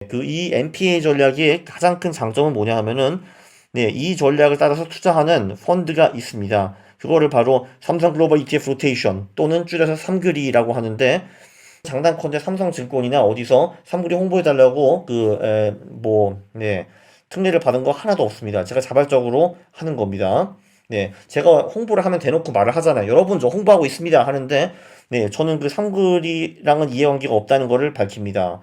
이 MPA 전략의 가장 큰 장점은 뭐냐 하면은, 이 전략을 따라서 투자하는 펀드가 있습니다. 그거를 바로 삼성 글로벌 ETF 로테이션 또는 줄여서 삼그리라고 하는데, 장단컨대 삼성증권이나 어디서 삼그리 홍보해달라고 특례를 받은 거 하나도 없습니다. 제가 자발적으로 하는 겁니다. 제가 홍보를 하면 대놓고 말을 하잖아요. 여러분 저 홍보하고 있습니다 하는데, 저는 그 삼그리랑은 이해관계가 없다는 것을 밝힙니다.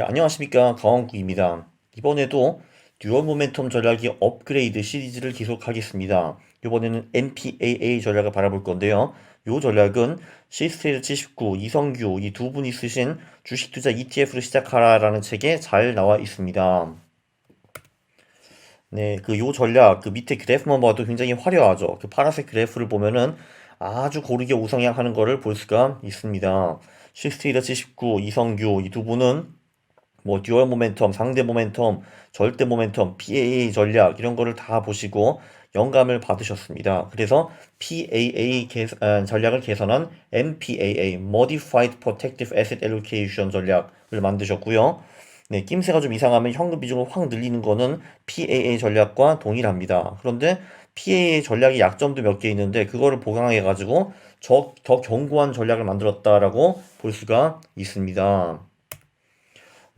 안녕하십니까. 강원국입니다. 이번에도 듀얼 모멘텀 전략의 업그레이드 시리즈를 계속하겠습니다. 이번에는 MPAA 전략을 바라볼 건데요. 이 전략은 시스테이트 79, 이성규 이 두 분이 쓰신 주식투자 ETF로 시작하라라는 책에 잘 나와 있습니다. 요 전략, 그 밑에 그래프만 봐도 굉장히 화려하죠. 그 파란색 그래프를 보면은 아주 고르게 우상향하는 것을 볼 수가 있습니다. 시스테이트 79, 이성규 이 두 분은 듀얼 모멘텀, 상대 모멘텀, 절대 모멘텀, PAA 전략 이런 거를 다 보시고 영감을 받으셨습니다. 그래서 PAA 전략을 개선한 MPAA, Modified Protective Asset Allocation 전략을 만드셨고요. 낌새가 좀 이상하면 현금 비중을 확 늘리는 거는 PAA 전략과 동일합니다. 그런데 PAA 전략의 약점도 몇 개 있는데 그거를 보강해가지고 더 견고한 전략을 만들었다라고 볼 수가 있습니다.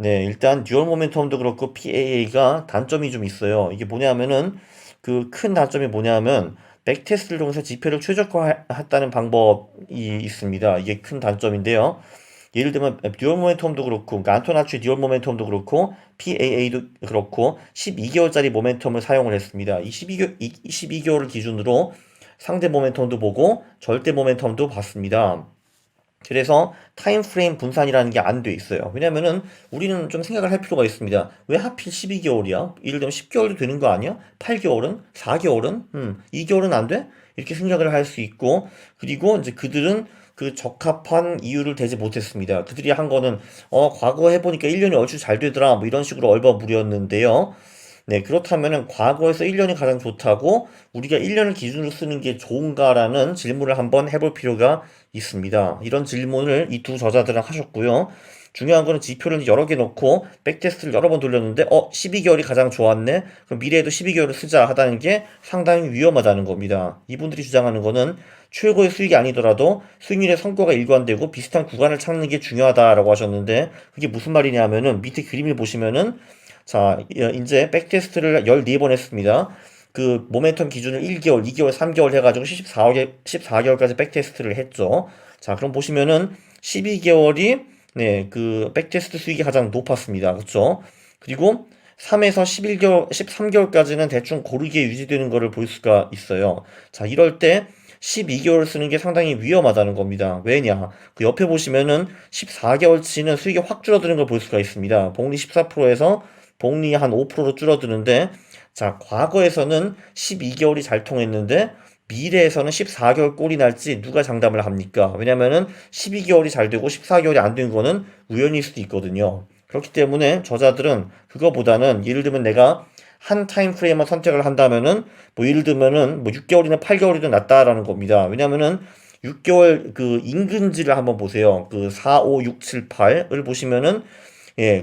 일단 듀얼 모멘텀도 그렇고 PAA가 단점이 좀 있어요. 이게 뭐냐면은 그 큰 단점이 뭐냐면 백테스트를 통해서 지표를 최적화했다는 방법이 있습니다. 이게 큰 단점인데요. 예를 들면 듀얼 모멘텀도 그렇고 그러니까 안토나치 듀얼 모멘텀도 그렇고 PAA도 그렇고 12개월짜리 모멘텀을 사용을 했습니다. 이 12개월을 기준으로 상대 모멘텀도 보고 절대 모멘텀도 봤습니다. 그래서 타임프레임 분산이라는 게 안 돼 있어요. 왜냐면은 우리는 좀 생각을 할 필요가 있습니다. 왜 하필 12개월이야? 예를 들면 10개월도 되는 거 아니야? 8개월은? 4개월은? 2개월은 안 돼? 이렇게 생각을 할 수 있고, 그리고 이제 그들은 그 적합한 이유를 대지 못했습니다. 그들이 한 거는 과거 해보니까 1년이 얼추 잘 되더라 뭐 이런 식으로 얼버무렸는데요. 그렇다면은 과거에서 1년이 가장 좋다고 우리가 1년을 기준으로 쓰는 게 좋은가라는 질문을 한번 해볼 필요가 있습니다. 이런 질문을 이 두 저자들은 하셨고요. 중요한 거는 지표를 여러 개 넣고 백테스트를 여러 번 돌렸는데 12개월이 가장 좋았네? 그럼 미래에도 12개월을 쓰자 하다는 게 상당히 위험하다는 겁니다. 이분들이 주장하는 거는 최고의 수익이 아니더라도 수익률의 성과가 일관되고 비슷한 구간을 찾는 게 중요하다라고 하셨는데 그게 무슨 말이냐면은 밑에 그림을 보시면은 자, 이제 백테스트를 14번 했습니다. 그 모멘텀 기준을 1개월, 2개월, 3개월 해가지고 14개월까지 백테스트를 했죠. 자, 그럼 보시면은 12개월이 그 백테스트 수익이 가장 높았습니다. 그렇죠? 그리고 3에서 11개월, 13개월까지는 대충 고르게 유지되는 것을 볼 수가 있어요. 자, 이럴 때 12개월 쓰는 게 상당히 위험하다는 겁니다. 왜냐? 그 옆에 보시면은 14개월치는 수익이 확 줄어드는 걸 볼 수가 있습니다. 복리 14%에서 복리 한 5%로 줄어드는데, 자, 과거에서는 12개월이 잘 통했는데, 미래에서는 14개월 꼴이 날지 누가 장담을 합니까? 왜냐면은 12개월이 잘 되고 14개월이 안 된 거는 우연일 수도 있거든요. 그렇기 때문에 저자들은 그거보다는 예를 들면 내가 한 타임 프레임만 선택을 한다면은 예를 들면은 6개월이나 8개월이 더 낫다라는 겁니다. 왜냐면은 6개월 그 인근지를 한번 보세요. 그 4, 5, 6, 7, 8을 보시면은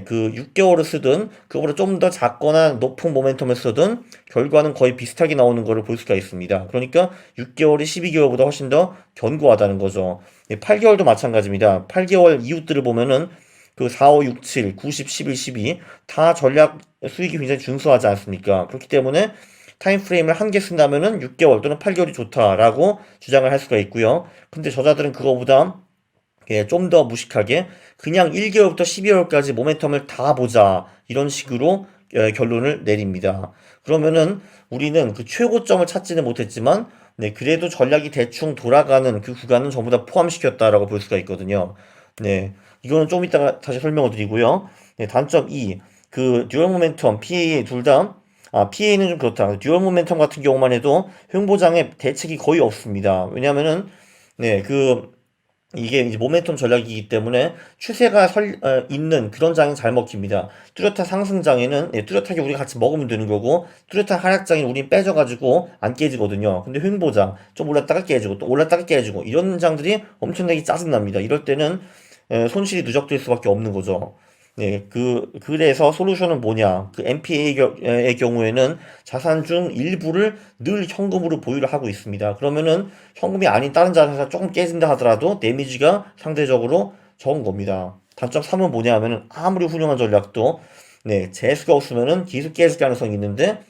그 6개월을 쓰든 그거보다 좀 더 작거나 높은 모멘텀을 쓰든 결과는 거의 비슷하게 나오는 것을 볼 수가 있습니다. 그러니까 6개월이 12개월보다 훨씬 더 견고하다는 거죠. 8개월도 마찬가지입니다. 8개월 이웃들을 보면은 그 4, 5, 6, 7, 9, 10, 11, 12 다 전략 수익이 굉장히 준수하지 않습니까? 그렇기 때문에 타임프레임을 한 개 쓴다면은 6개월 또는 8개월이 좋다라고 주장을 할 수가 있고요. 근데 저자들은 그거보다 좀 더 무식하게 그냥 1개월부터 12개월까지 모멘텀을 다 보자 이런 식으로 결론을 내립니다. 그러면은 우리는 그 최고점을 찾지는 못했지만 그래도 전략이 대충 돌아가는 그 구간은 전부 다 포함시켰다라고 볼 수가 있거든요. 이거는 좀 이따가 다시 설명을 드리고요. 단점 2. 그 듀얼 모멘텀, PA 둘 다 PA는 좀 그렇다. 듀얼 모멘텀 같은 경우만 해도 횡보장에 대책이 거의 없습니다. 왜냐면은 이게 이제 모멘텀 전략이기 때문에 추세가 있는 그런 장이 잘 먹힙니다. 뚜렷한 상승장에는 뚜렷하게 우리가 같이 먹으면 되는 거고 뚜렷한 하락장에는 우린 빼져가지고 안 깨지거든요. 근데 횡보장 좀 올랐다가 깨지고 또 올랐다가 깨지고 이런 장들이 엄청나게 짜증납니다. 이럴 때는 손실이 누적될 수밖에 없는 거죠. 네, 그래서 솔루션은 뭐냐? 그 NPA의 경우에는 자산 중 일부를 늘 현금으로 보유를 하고 있습니다. 그러면은 현금이 아닌 다른 자산이 조금 깨진다 하더라도 데미지가 상대적으로 적은 겁니다. 단점 3은 뭐냐 하면은 아무리 훌륭한 전략도 네, 재수가 없으면은 계속 깨질 가능성이 있는데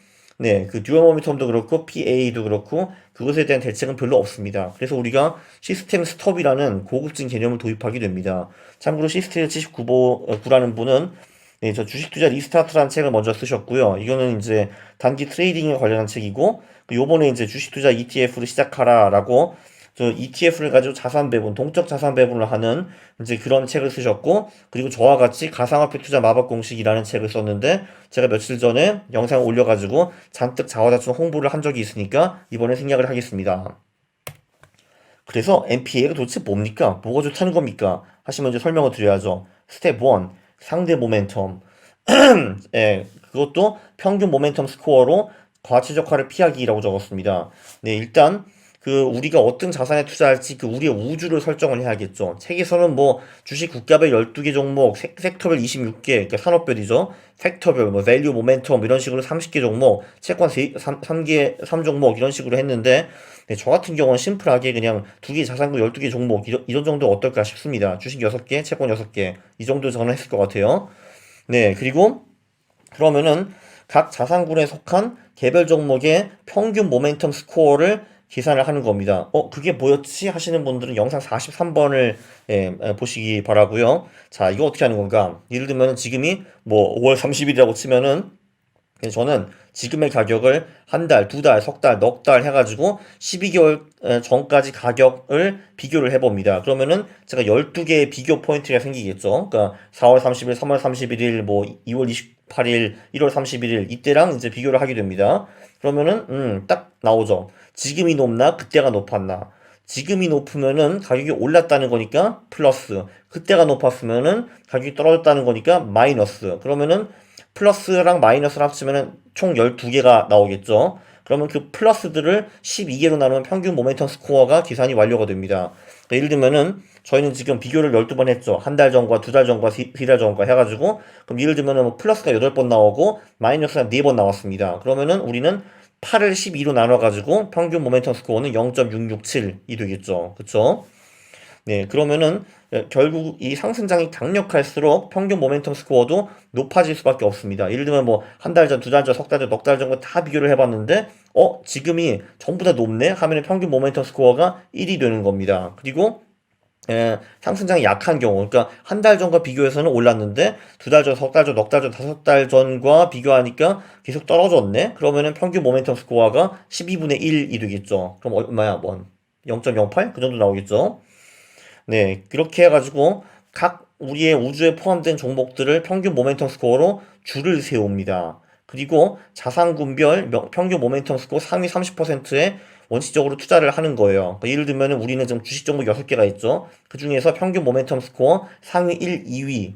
네, 그 듀얼 모멘텀도 그렇고 PA도 그렇고 그것에 대한 대책은 별로 없습니다. 그래서 우리가 시스템 스톱이라는 고급진 개념을 도입하게 됩니다. 참고로 시스템 79라는 분은 네, 저 주식 투자 리스타트라는 책을 먼저 쓰셨고요. 이거는 이제 단기 트레이딩에 관련한 책이고 요번에 이제 주식 투자 ETF를 시작하라라고 저 ETF를 가지고 자산 배분, 동적 자산 배분을 하는 이제 그런 책을 쓰셨고, 그리고 저와 같이 가상화폐 투자 마법 공식이라는 책을 썼는데, 제가 며칠 전에 영상을 올려가지고 잔뜩 자화자찬 홍보를 한 적이 있으니까 이번에 생략을 하겠습니다. 그래서 MPA가 도대체 뭡니까? 뭐가 좋다는 겁니까? 하시면 이제 설명을 드려야죠. 스텝 1, 상대 모멘텀. 예, 그것도 평균 모멘텀 스코어로 과최적화를 피하기라고 적었습니다. 네, 일단 우리가 어떤 자산에 투자할지 우리의 우주를 설정을 해야겠죠. 책에서는 뭐 주식 국가별 12개 종목, 섹터별 26개, 그러니까 산업별이죠. 섹터별 뭐 밸류 모멘텀 이런 식으로 30개 종목, 채권 3개 3종목 이런 식으로 했는데 네, 저 같은 경우는 심플하게 그냥 2개 자산구 12개 종목 이런 정도 어떨까 싶습니다. 주식 6개, 채권 6개 이 정도 저는 했을 것 같아요. 네, 그리고 그러면은 각 자산군에 속한 개별 종목의 평균 모멘텀 스코어를 계산을 하는 겁니다. 그게 뭐였지? 하시는 분들은 영상 43번을 보시기 바라고요. 자, 이거 어떻게 하는 건가? 예를 들면 지금이 뭐 5월 30일이라고 치면은 저는 지금의 가격을 한 달, 두 달, 석 달, 넉 달 해가지고 12개월 전까지 가격을 비교를 해봅니다. 그러면은 제가 12개의 비교 포인트가 생기겠죠. 그러니까 4월 30일, 3월 31일, 뭐 2월 28일, 1월 31일 이때랑 이제 비교를 하게 됩니다. 그러면은 딱 나오죠. 지금이 높나, 그때가 높았나. 지금이 높으면은 가격이 올랐다는 거니까 플러스. 그때가 높았으면은 가격이 떨어졌다는 거니까 마이너스. 그러면은 플러스랑 마이너스를 합치면 총 12개가 나오겠죠. 그러면 그 플러스들을 12개로 나누면 평균 모멘텀 스코어가 계산이 완료가 됩니다. 그러니까 예를 들면은 저희는 지금 비교를 12번 했죠. 한 달 전과 두 달 전과 세 달 전과 해가지고 그럼 예를 들면은 뭐 플러스가 8번 나오고 마이너스가 4번 나왔습니다. 그러면은 우리는 8을 12로 나눠가지고 평균 모멘텀 스코어는 0.667이 되겠죠. 그쵸? 네, 그러면은 결국 이 상승장이 강력할수록 평균 모멘텀 스코어도 높아질 수밖에 없습니다. 예를 들면 뭐 한 달 전, 두 달 전, 석 달 전, 넉 달 전과 다 비교를 해봤는데 지금이 전부 다 높네 하면 평균 모멘텀 스코어가 1이 되는 겁니다. 그리고 상승장이 약한 경우, 그러니까 한 달 전과 비교해서는 올랐는데 두 달 전, 석 달 전, 넉 달 전, 다섯 달 전과 비교하니까 계속 떨어졌네. 그러면은 평균 모멘텀 스코어가 12분의 1이 되겠죠. 그럼 얼마야? 뭐 0.08? 그 정도 나오겠죠. 네, 그렇게 해가지고 각 우리의 우주에 포함된 종목들을 평균 모멘텀 스코어로 줄을 세웁니다. 그리고 자산군별 평균 모멘텀 스코어 상위 30%에 원칙적으로 투자를 하는 거예요. 그러니까 예를 들면 우리는 지금 주식 종목 6개가 있죠. 그 중에서 평균 모멘텀 스코어 상위 1, 2위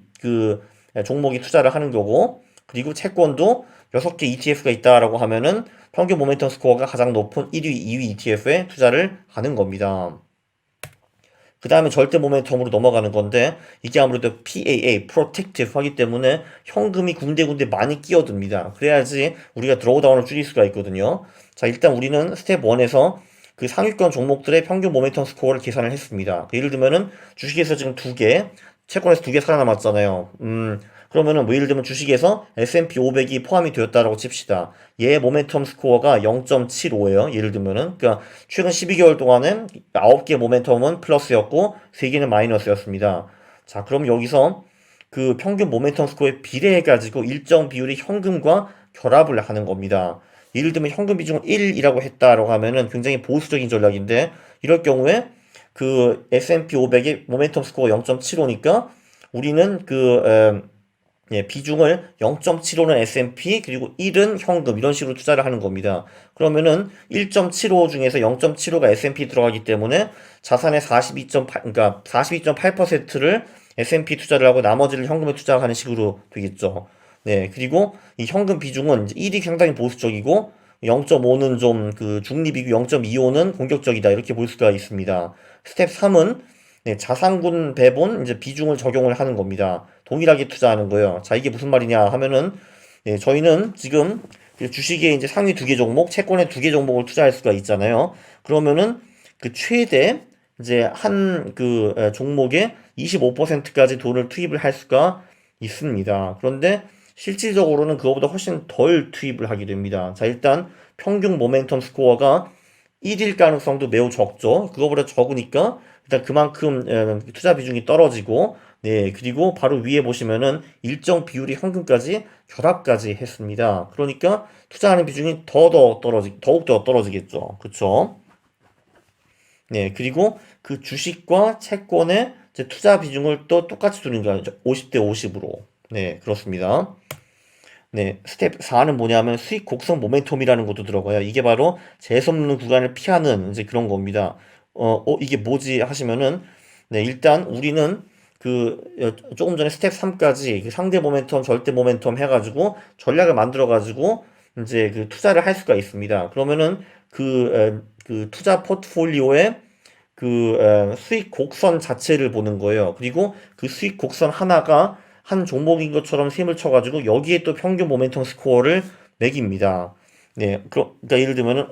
종목이 투자를 하는 거고, 그리고 채권도 6개 ETF가 있다라고 하면은 평균 모멘텀 스코어가 가장 높은 1위, 2위 ETF에 투자를 하는 겁니다. 그 다음에 절대 모멘텀으로 넘어가는 건데 이게 아무래도 PAA, Protective 하기 때문에 현금이 군데군데 많이 끼어듭니다. 그래야지 우리가 드로우다운을 줄일 수가 있거든요. 자, 일단 우리는 스텝 1에서 그 상위권 종목들의 평균 모멘텀 스코어를 계산을 했습니다. 예를 들면은 주식에서 지금 2개, 채권에서 2개 살아남았잖아요. 그러면은 뭐 예를 들면 주식에서 S&P 500이 포함이 되었다라고 칩시다. 얘의 모멘텀 스코어가 0.75예요. 예를 들면은 그러니까 최근 12개월 동안은 9개 모멘텀은 플러스였고 3개는 마이너스였습니다. 자, 그럼 여기서 그 평균 모멘텀 스코어에 비례해 가지고 일정 비율의 현금과 결합을 하는 겁니다. 예를 들면 현금 비중을 1이라고 했다라고 하면은 굉장히 보수적인 전략인데 이럴 경우에 그 S&P 500의 모멘텀 스코어 0.75니까 우리는 비중을 0.75는 S&P 그리고 1은 현금 이런 식으로 투자를 하는 겁니다. 그러면은 1.75 중에서 0.75가 S&P 들어가기 때문에 자산의 42.8 그러니까 42.8%를 S&P 투자를 하고 나머지를 현금에 투자하는 식으로 되겠죠. 네, 그리고 이 현금 비중은 이제 1이 상당히 보수적이고 0.5는 좀 중립이고 0.25는 공격적이다 이렇게 볼 수가 있습니다. 스텝 3은 네, 자산군 배분 이제 비중을 적용을 하는 겁니다. 동일하게 투자하는 거예요. 자, 이게 무슨 말이냐 하면은 네, 저희는 지금 그 주식에 이제 상위 두 개 종목, 채권에 두 개 종목을 투자할 수가 있잖아요. 그러면은 그 최대 이제 한 그 종목에 25%까지 돈을 투입을 할 수가 있습니다. 그런데 실질적으로는 그거보다 훨씬 덜 투입을 하게 됩니다. 자, 일단 평균 모멘텀 스코어가 1일 가능성도 매우 적죠. 그거보다 적으니까 일단 그만큼 투자 비중이 떨어지고, 네, 그리고 바로 위에 보시면은 일정 비율이 현금까지 결합까지 했습니다. 그러니까 투자하는 비중이 더욱더 떨어지겠죠. 그쵸? 네, 그리고 그 주식과 채권의 이제 투자 비중을 또 똑같이 두는 게 50대 50으로. 네, 그렇습니다. 네, 스텝 4는 뭐냐면 수익 곡선 모멘텀이라는 것도 들어가요. 이게 바로 재수없는 구간을 피하는 이제 그런 겁니다. 이게 뭐지 하시면은, 네, 일단 우리는 조금 전에 스텝 3까지 그 상대 모멘텀, 절대 모멘텀 해가지고 전략을 만들어가지고 이제 그 투자를 할 수가 있습니다. 그러면은 그 투자 포트폴리오에 수익 곡선 자체를 보는 거예요. 그리고 그 수익 곡선 하나가 한 종목인 것처럼 셈을 쳐가지고 여기에 또 평균 모멘텀 스코어를 매깁니다. 네, 그러니까 예를 들면은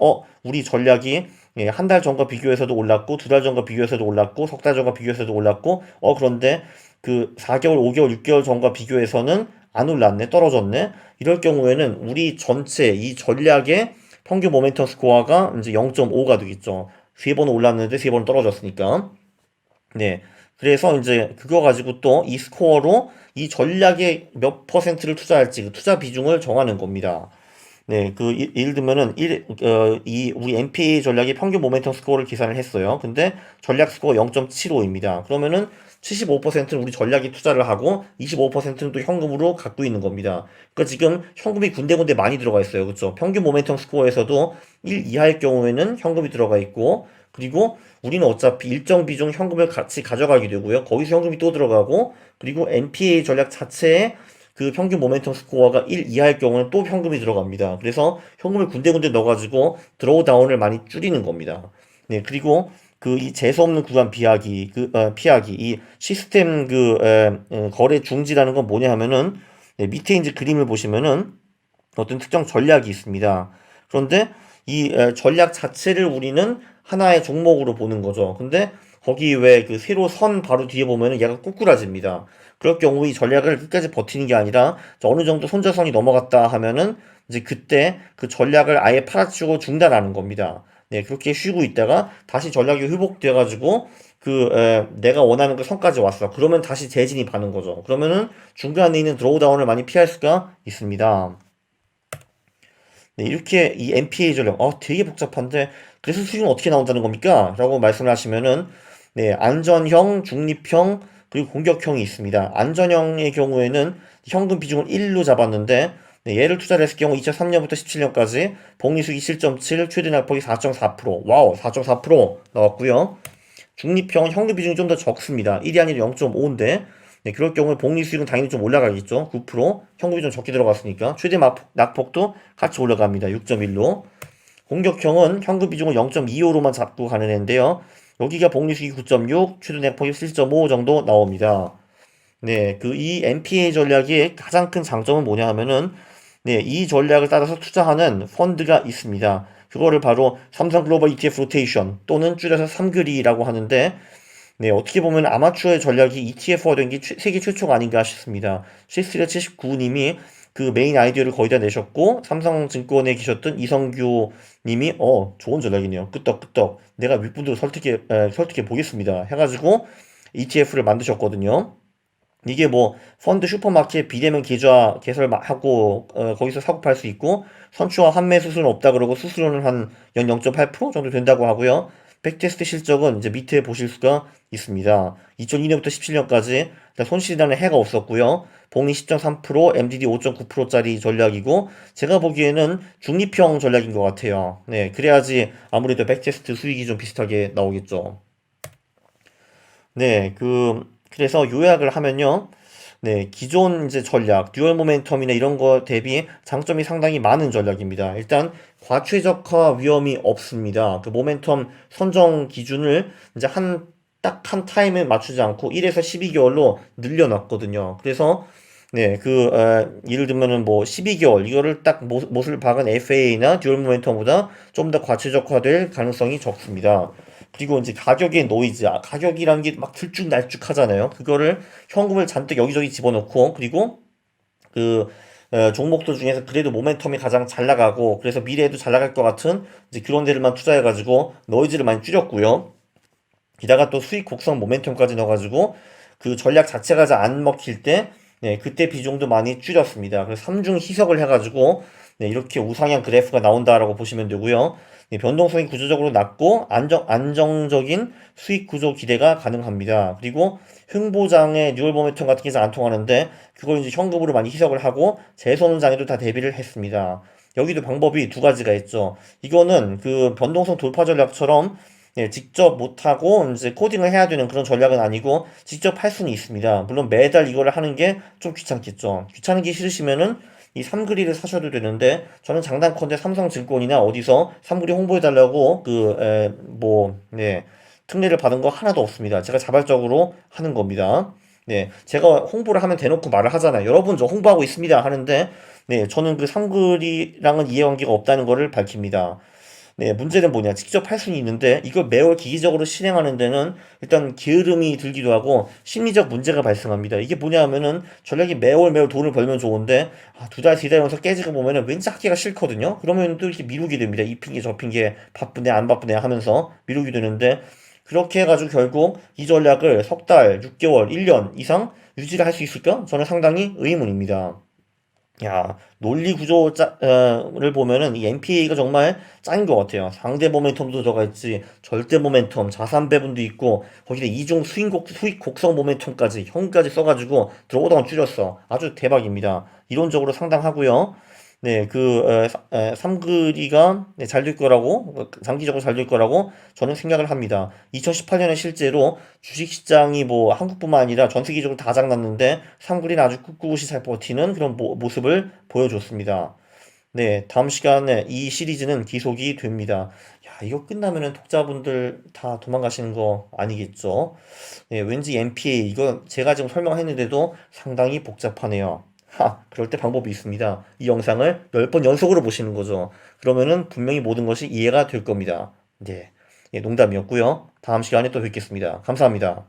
우리 전략이 예, 한 달 전과 비교해서도 올랐고 두 달 전과 비교해서도 올랐고 석 달 전과 비교해서도 올랐고 그런데 그 4개월, 5개월, 6개월 전과 비교해서는 안 올랐네, 떨어졌네. 이럴 경우에는 우리 전체 이 전략의 평균 모멘텀 스코어가 이제 0.5가 되겠죠. 세 번 올랐는데 세 번 떨어졌으니까. 네. 그래서 이제 그거 가지고 또 이 스코어로 이 전략에 몇 퍼센트를 투자할지 그 투자 비중을 정하는 겁니다. 네, 예를 들면은 이 우리 MPA 전략이 평균 모멘텀 스코어를 계산을 했어요. 근데 전략 스코어 0.75입니다. 그러면은 75%는 우리 전략이 투자를 하고 25%는 또 현금으로 갖고 있는 겁니다. 그러니까 지금 현금이 군데군데 많이 들어가 있어요. 그렇죠? 평균 모멘텀 스코어에서도 1 이하일 경우에는 현금이 들어가 있고 그리고 우리는 어차피 일정 비중 현금을 같이 가져가게 되고요. 거기서 현금이 또 들어가고 그리고 MPA 전략 자체에 그 평균 모멘텀 스코어가 1 이하일 경우는 또 현금이 들어갑니다. 그래서 현금을 군데군데 넣어가지고 드로우다운을 많이 줄이는 겁니다. 네, 그리고 이 재수 없는 구간 피하기, 이 시스템 거래 중지라는 건 뭐냐 하면은, 네, 밑에 이제 그림을 보시면은 어떤 특정 전략이 있습니다. 그런데 이 전략 자체를 우리는 하나의 종목으로 보는 거죠. 근데 거기 왜 그 세로 선 바로 뒤에 보면은 얘가 꼬꾸라집니다. 그럴 경우 이 전략을 끝까지 버티는 게 아니라 어느 정도 손절선이 넘어갔다 하면은 이제 그때 그 전략을 아예 팔아치우고 중단하는 겁니다. 네, 그렇게 쉬고 있다가 다시 전략이 회복돼 가지고 내가 원하는 그 선까지 왔어. 그러면 다시 재진입하는 거죠. 그러면은 중간에 있는 드로우다운을 많이 피할 수가 있습니다. 네, 이렇게 이 MPA 전략, 되게 복잡한데, 그래서 수익은 어떻게 나온다는 겁니까? 라고 말씀을 하시면은, 네, 안전형, 중립형, 그리고 공격형이 있습니다. 안전형의 경우에는 현금 비중을 1로 잡았는데, 네, 얘를 투자를 했을 경우 2003년부터 17년까지 복리수익이 7.7, 최대 낙폭이 4.4%, 와우, 4.4% 나왔고요. 중립형은 현금 비중이 좀 더 적습니다. 1이 아니라 0.5인데, 네, 그럴 경우에 복리 수익은 당연히 좀 올라가겠죠. 9%. 현금이 좀 적게 들어갔으니까. 최대 낙폭도 같이 올라갑니다. 6.1로. 공격형은 현금 비중을 0.25로만 잡고 가는 애인데요. 여기가 복리 수익이 9.6, 최대 낙폭이 7.5 정도 나옵니다. 네, 이 MPA 전략의 가장 큰 장점은 뭐냐 하면은, 네, 이 전략을 따라서 투자하는 펀드가 있습니다. 그거를 바로 삼성 글로벌 ETF 로테이션 또는 줄여서 삼글이라고 하는데, 네, 어떻게 보면 아마추어의 전략이 ETF화 된 게 세계 최초가 아닌가 싶습니다. 시스리아 79님이 그 메인 아이디어를 거의 다 내셨고, 삼성증권에 계셨던 이성규 님이, 좋은 전략이네요. 끄떡끄떡. 내가 윗분들 설득해 보겠습니다. 해가지고 ETF를 만드셨거든요. 이게 뭐, 펀드 슈퍼마켓 비대면 계좌 개설하고, 거기서 사고 팔 수 있고, 선추와 환매 수수료는 없다 그러고, 수수료는 한 연 0.8% 정도 된다고 하고요. 백테스트 실적은 이제 밑에 보실 수가 있습니다. 2002년부터 17년까지 손실이라는 해가 없었고요. 복리 10.3%, MDD 5.9%짜리 전략이고, 제가 보기에는 중립형 전략인 것 같아요. 네, 그래야지 아무래도 백테스트 수익이 좀 비슷하게 나오겠죠. 네, 그래서 요약을 하면요. 네, 기존 이제 전략, 듀얼 모멘텀이나 이런 거 대비 장점이 상당히 많은 전략입니다. 일단, 과최적화 위험이 없습니다. 그 모멘텀 선정 기준을 이제 한 딱 한 타임에 맞추지 않고 1에서 12개월로 늘려놨거든요. 그래서 네, 예를 들면은 뭐 12개월, 이거를 딱 못을 박은 FA나 듀얼 모멘텀보다 좀 더 과체적화될 가능성이 적습니다. 그리고 이제 가격의 노이즈, 가격이라는 게 막 들쭉날쭉 하잖아요. 그거를 현금을 잔뜩 여기저기 집어넣고, 그리고 그 종목들 중에서 그래도 모멘텀이 가장 잘 나가고, 그래서 미래에도 잘 나갈 것 같은 이제 그런 데를만 투자해가지고 노이즈를 많이 줄였고요. 게다가 또 수익 곡선 모멘텀까지 넣어가지고 그 전략 자체가 잘 안 먹힐 때, 네, 그때 비중도 많이 줄였습니다. 그래서 3중 희석을 해가지고, 네, 이렇게 우상향 그래프가 나온다라고 보시면 되고요. 네, 변동성이 구조적으로 낮고 안정적인 수익 구조 기대가 가능합니다. 그리고 흥보장의 뉴럴 모멘텀 같은 게 잘 안 통하는데, 그걸 이제 현금으로 많이 희석을 하고 재선장에도 다 대비를 했습니다. 여기도 방법이 두 가지가 있죠. 이거는 그 변동성 돌파 전략처럼, 예, 직접 못하고 이제 코딩을 해야 되는 그런 전략은 아니고 직접 할 수는 있습니다. 물론 매달 이거를 하는 게 좀 귀찮겠죠. 귀찮은 게 싫으시면은 이 삼그리를 사셔도 되는데, 저는 장단컨대 삼성증권이나 어디서 삼그리 홍보해달라고 네, 특례를 받은 거 하나도 없습니다. 제가 자발적으로 하는 겁니다. 네, 제가 홍보를 하면 대놓고 말을 하잖아요. 여러분, 저 홍보하고 있습니다 하는데, 네, 저는 그 삼글이랑은 이해관계가 없다는 거를 밝힙니다. 네, 문제는 뭐냐. 직접 할 수는 있는데, 이걸 매월 기기적으로 실행하는 데는 일단 게으름이 들기도 하고, 심리적 문제가 발생합니다. 이게 뭐냐 하면은, 전략이 매월 돈을 벌면 좋은데, 두 달, 3달 연속 깨지고 보면은 왠지 하기가 싫거든요? 그러면 또 이렇게 미루게 됩니다. 이 핑계, 저 핑계, 바쁘네, 안 바쁘네 하면서 미루게 되는데, 그렇게 해가지고 결국 이 전략을 석 달, 6개월, 1년 이상 유지를 할 수 있을까? 저는 상당히 의문입니다. 야, 논리 구조를 보면은 이 MPA가 정말 짱인 것 같아요. 상대 모멘텀도 들어가 있지, 절대 모멘텀, 자산 배분도 있고, 거기다 이중 수익 곡성 모멘텀까지, 형까지 써가지고 들어오다가 줄였어. 아주 대박입니다. 이론적으로 상당하고요. 네, 삼그리가 잘 될 거라고, 장기적으로 잘 될 거라고 저는 생각을 합니다. 2018년에 실제로 주식시장이 뭐 한국뿐만 아니라 전 세계적으로 다 장났는데, 삼그리는 아주 꿋꿋이 잘 버티는 그런 모습을 보여줬습니다. 네, 다음 시간에 이 시리즈는 기속이 됩니다. 야, 이거 끝나면은 독자분들 다 도망가시는 거 아니겠죠? 네, 왠지 MPA, 이거 제가 지금 설명했는데도 상당히 복잡하네요. 그럴 때 방법이 있습니다. 이 영상을 10번 연속으로 보시는 거죠. 그러면은 분명히 모든 것이 이해가 될 겁니다. 네, 예, 농담이었고요. 다음 시간에 또 뵙겠습니다. 감사합니다.